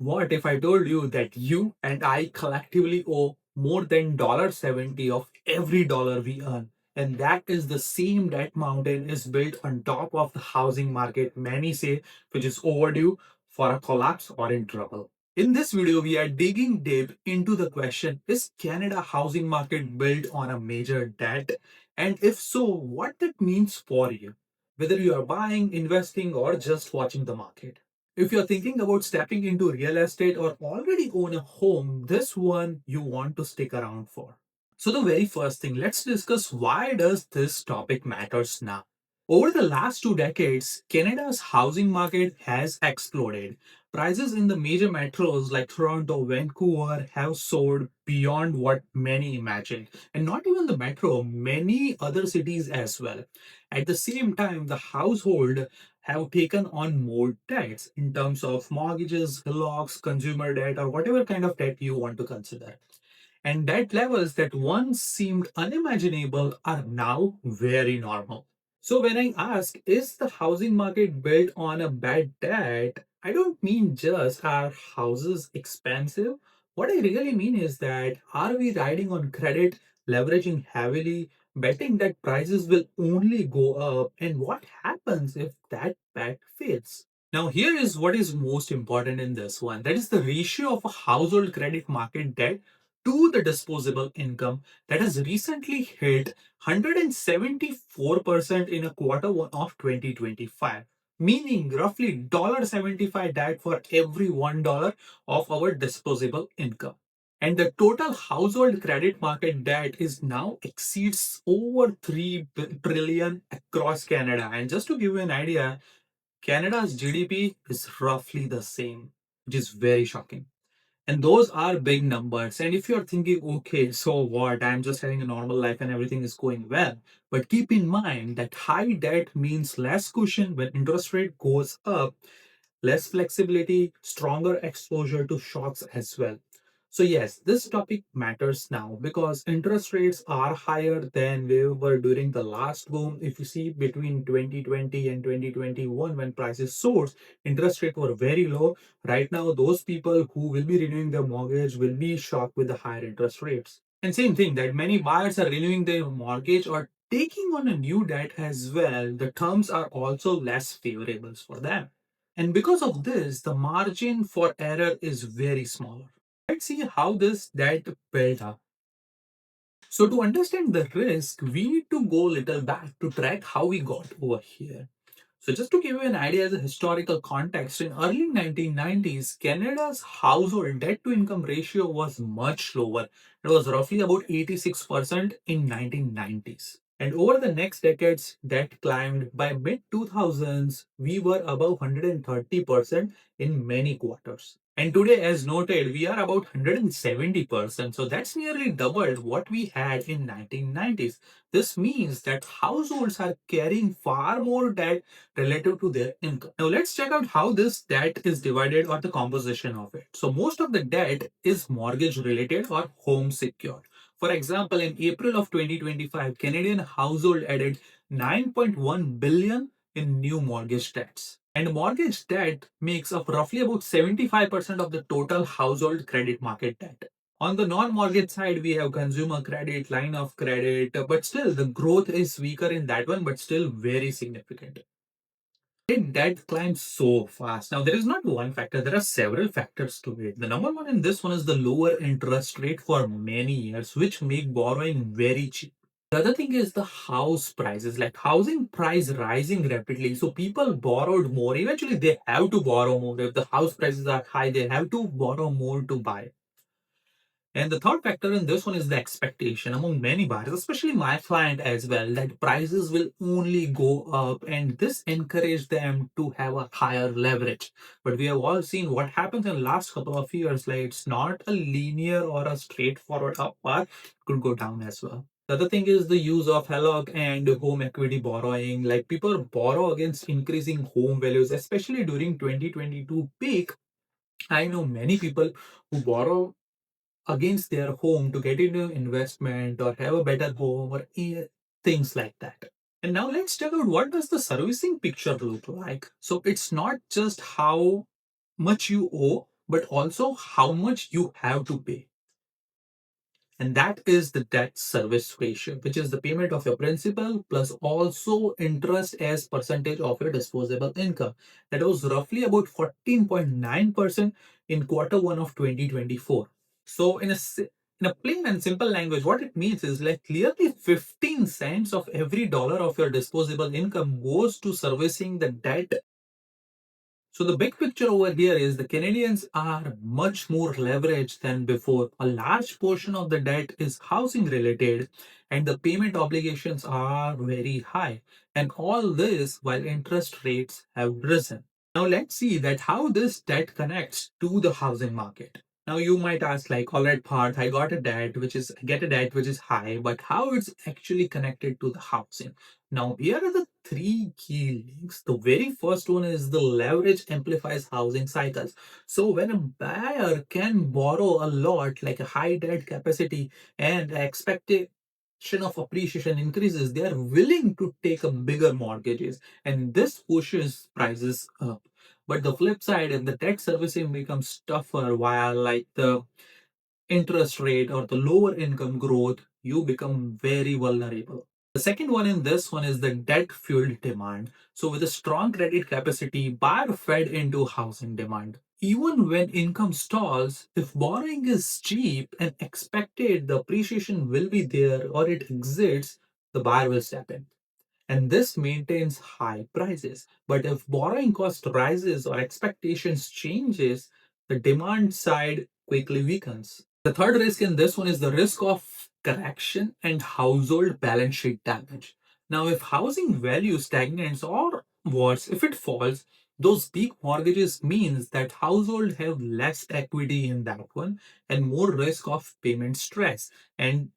What if I told you that you and I collectively owe more than $70 of every dollar we earn? And that is the same debt mountain is built on top of the housing market, many say, which is overdue for a collapse or in trouble. In this video, we are digging deep into the question, is Canada housing market built on a major debt? And if so, what that means for you, whether you are buying, investing, or just watching the market. If you're thinking about stepping into real estate or already own a home, this one you want to stick around for. So the very first thing, let's discuss why does this topic matters now. Over the last 2 decades, Canada's housing market has exploded. Prices in the major metros like Toronto, Vancouver have soared beyond what many imagined. And not even the metro, many other cities as well. At the same time, the household have taken on more debts in terms of mortgages, locks, consumer debt, or whatever kind of debt you want to consider. And debt levels that once seemed unimaginable are now very normal. So when I ask, is the housing market built on a bad debt? I don't mean just are houses expensive. What I really mean is that are we riding on credit, leveraging heavily, betting that prices will only go up, and what happens if that bet fails? Now, here is what is most important in this one. That is the ratio of a household credit market debt to the disposable income that has recently hit 174% in a quarter one of 2025, meaning roughly $75 debt for every $1 of our disposable income. And the total household credit market debt is now exceeds over 3 trillion across Canada. And just to give you an idea, Canada's GDP is roughly the same, which is very shocking. And those are big numbers. And if you're thinking, okay, so what? I'm just having a normal life and everything is going well. But keep in mind that high debt means less cushion when interest rate goes up, less flexibility, stronger exposure to shocks as well. So yes, this topic matters now because interest rates are higher than they were during the last boom. If you see between 2020 and 2021 when prices soared, interest rates were very low. Right now, those people who will be renewing their mortgage will be shocked with the higher interest rates. And same thing that many buyers are renewing their mortgage or taking on a new debt as well. The terms are also less favorable for them. And because of this, the margin for error is very smaller. Let's see how this debt built up. So to understand the risk, we need to go a little back to track how we got over here. So just to give you an idea as a historical context, in early 1990s, Canada's household debt to income ratio was much lower. It was roughly about 86% in 1990s. And over the next decades, that climbed. By mid 2000s, we were above 130% in many quarters. And today, as noted, we are about 170%. So that's nearly doubled what we had in 1990s. This means that households are carrying far more debt relative to their income. Now let's check out how this debt is divided or the composition of it. So most of the debt is mortgage related or home secured. For example, in April of 2025, Canadian household added 9.1 billion in new mortgage debts. And mortgage debt makes up roughly about 75% of the total household credit market debt. On the non-mortgage side, we have consumer credit, line of credit, but still the growth is weaker in that one, but still very significant. That climbs so fast. Now, there is not one factor, there are several factors to it. The number one in this one is the lower interest rate for many years, which make borrowing very cheap. The other thing is the house prices, like housing price rising rapidly. So people borrowed more. Eventually, they have to borrow more. If the house prices are high, they have to borrow more to buy. And the third factor in this one is the expectation among many buyers, especially my client as well, that prices will only go up, and this encouraged them to have a higher leverage. But we have all seen what happens in the last couple of years. Like it's not a linear or a straightforward up path, it could go down as well. The other thing is the use of HELOC and home equity borrowing. Like people borrow against increasing home values, especially during 2022 peak. I know many people who borrow against their home to get into investment or have a better home or things like that. And now let's check out what does the servicing picture look like. So it's not just how much you owe, but also how much you have to pay. And that is the debt service ratio, which is the payment of your principal plus also interest as percentage of your disposable income. That was roughly about 14.9% in Q1 of 2024. So in a plain and simple language, what it means is like clearly 15 cents of every dollar of your disposable income goes to servicing the debt. So the big picture over here is the Canadians are much more leveraged than before. A large portion of the debt is housing related and the payment obligations are very high. And all this while interest rates have risen. Now let's see that how this debt connects to the housing market. Now you might ask like, all right, Parth, I get a debt which is high, but how it's actually connected to the housing? Now here are the three key links. The very first one is the leverage amplifies housing cycles. So when a buyer can borrow a lot, like a high debt capacity and expectation of appreciation increases, they are willing to take a bigger mortgages and this pushes prices up. But the flip side, if the debt servicing becomes tougher while like the interest rate or the lower income growth, you become very vulnerable. The second one in this one is the debt fueled demand. So with a strong credit capacity, buyer fed into housing demand. Even when income stalls, if borrowing is cheap and expected the appreciation will be there or it exits, the buyer will step in and this maintains high prices. But if borrowing cost rises or expectations changes, the demand side quickly weakens. The third risk in this one is the risk of correction and household balance sheet damage. Now, if housing value stagnates or worse, if it falls, those big mortgages means that household have less equity in that one and more risk of payment stress and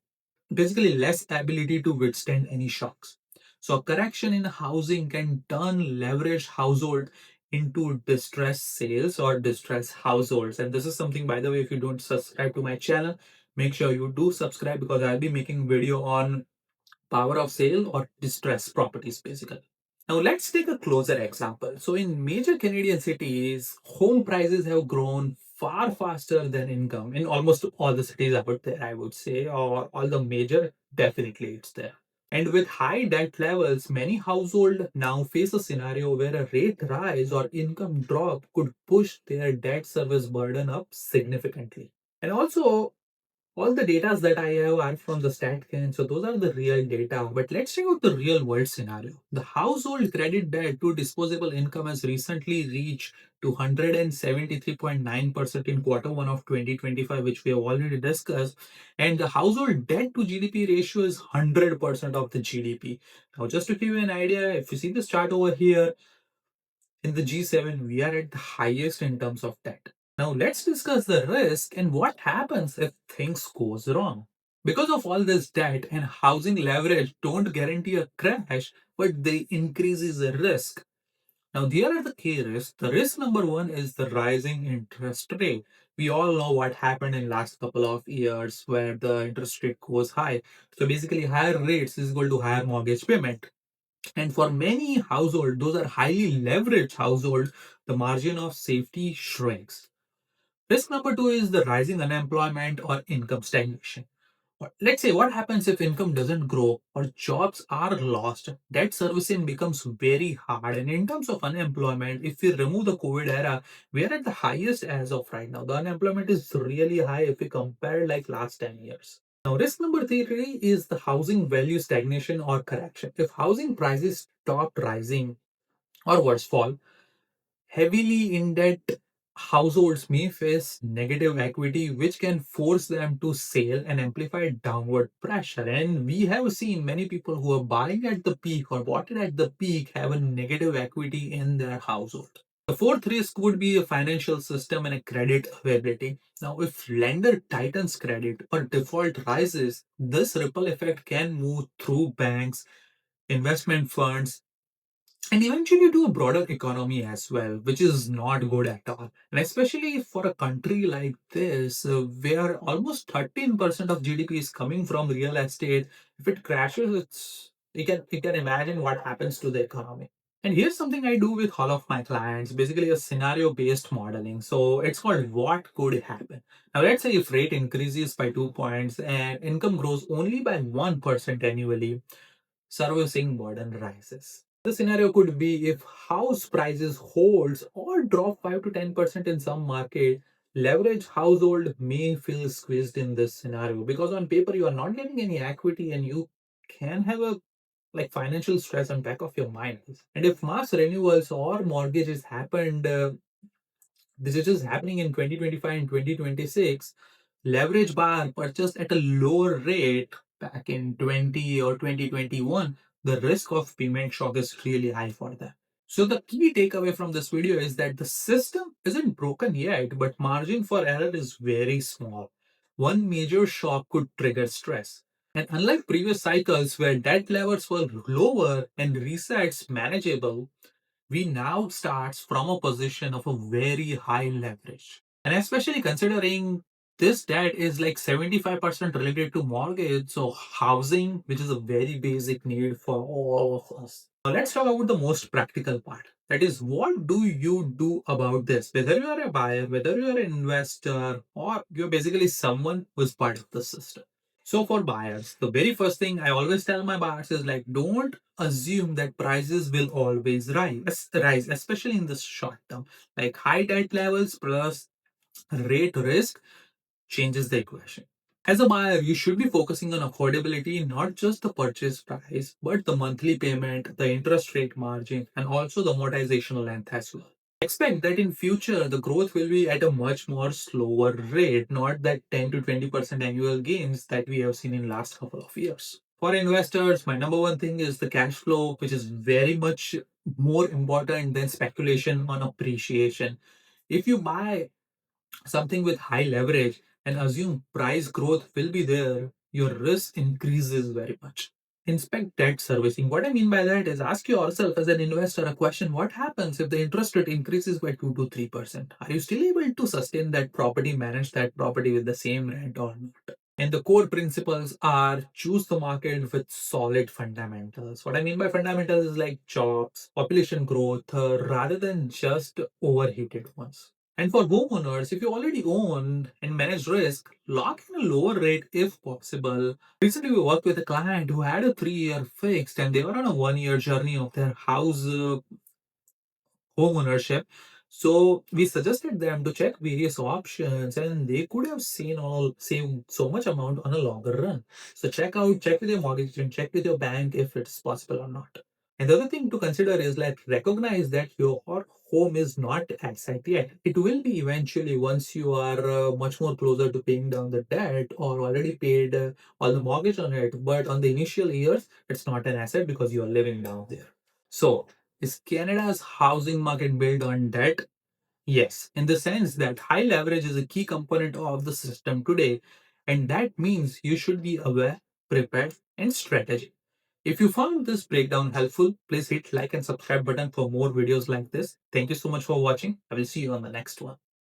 basically less ability to withstand any shocks. So a correction in housing can turn leveraged household into distressed sales or distressed households. And this is something, by the way, if you don't subscribe to my channel, make sure you do subscribe because I'll be making video on power of sale or distressed properties basically. Now let's take a closer example. So in major Canadian cities, home prices have grown far faster than income in almost all the cities out there, I would say, or all the major, definitely it's there. And with high debt levels, many households now face a scenario where a rate rise or income drop could push their debt service burden up significantly. And also, all the data that I have are from the StatCan, so those are the real data. But let's check out the real world scenario. The household credit debt to disposable income has recently reached to 173.9% in Q1 of 2025, which we have already discussed. And the household debt to GDP ratio is 100% of the GDP. Now, just to give you an idea, if you see this chart over here, in the G7, we are at the highest in terms of debt. Now let's discuss the risk and what happens if things goes wrong. Because of all this debt and housing leverage don't guarantee a crash, but they increases the risk. Now here are the key risks. The risk number one is the rising interest rate. We all know what happened in last couple of years where the interest rate goes high. So basically higher rates is equal to higher mortgage payment. And for many households, those are highly leveraged households, the margin of safety shrinks. Risk number two is the rising unemployment or income stagnation. Let's say what happens if income doesn't grow or jobs are lost, debt servicing becomes very hard. And in terms of unemployment, if we remove the COVID era, we are at the highest as of right now. The unemployment is really high if we compare like last 10 years. Now, risk number three is the housing value stagnation or correction. If housing prices stop rising or worse fall, heavily in debt households may face negative equity, which can force them to sell and amplify downward pressure. And we have seen many people who are buying at the peak or bought it at the peak have a negative equity in their household. The fourth risk would be a financial system and a credit availability. Now, if lender tightens credit or default rises, this ripple effect can move through banks, investment funds, and eventually to a broader economy as well, which is not good at all. And especially for a country like this, where almost 13% of GDP is coming from real estate, if it crashes, you can imagine what happens to the economy. And here's something I do with all of my clients, basically a scenario-based modeling. So it's called what could happen. Now let's say if rate increases by 2 points and income grows only by 1% annually, servicing burden rises. The scenario could be if house prices holds or drop 5 to 10% in some market, leverage household may feel squeezed in this scenario because on paper you are not getting any equity and you can have a financial stress on back of your mind. And if mass renewals or mortgages happened, this is just happening in 2025 and 2026, leverage bar purchased at a lower rate back in 20 or 2021, the risk of payment shock is really high for them. So the key takeaway from this video is that the system isn't broken yet, but margin for error is very small. One major shock could trigger stress. And unlike previous cycles where debt levels were lower and resets manageable, we now starts from a position of a very high leverage. And especially considering this debt is like 75% related to mortgage, so housing, which is a very basic need for all of us. Now let's talk about the most practical part. That is, what do you do about this? Whether you are a buyer, whether you are an investor, or you're basically someone who's part of the system. So for buyers, the very first thing I always tell my buyers is like, don't assume that prices will always rise, especially in the short term. Like high debt levels plus rate risk changes the equation. As a buyer, you should be focusing on affordability, not just the purchase price, but the monthly payment, the interest rate margin, and also the amortization length as well. Expect that in future the growth will be at a much more slower rate, not that 10 to 20% annual gains that we have seen in last couple of years. For investors, my number one thing is the cash flow, which is very much more important than speculation on appreciation. If you buy something with high leverage and assume price growth will be there, your risk increases very much. Inspect debt servicing. What I mean by that is ask yourself as an investor a question: what happens if the interest rate increases by 2 to 3%? Are you still able to sustain that property, manage that property with the same rent or not? And the core principles are choose the market with solid fundamentals. What I mean by fundamentals is like jobs, population growth, rather than just overheated ones. And for homeowners, if you already own and manage risk, lock in a lower rate if possible. Recently, we worked with a client who had a 3 year fixed and they were on a 1 year journey of their house home ownership. So we suggested them to check various options and they could have saved so much amount on a longer run. So check with your mortgage and check with your bank if it's possible or not. And the other thing to consider is like recognize that your home is not at sight yet. It will be eventually once you are much more closer to paying down the debt or already paid all the mortgage on it. But on the initial years, it's not an asset because you are living down there. So is Canada's housing market built on debt? Yes, in the sense that high leverage is a key component of the system today, and that means you should be aware, prepared, and strategic. If you found this breakdown helpful, please hit like and subscribe button for more videos like this. Thank you so much for watching. I will see you on the next one.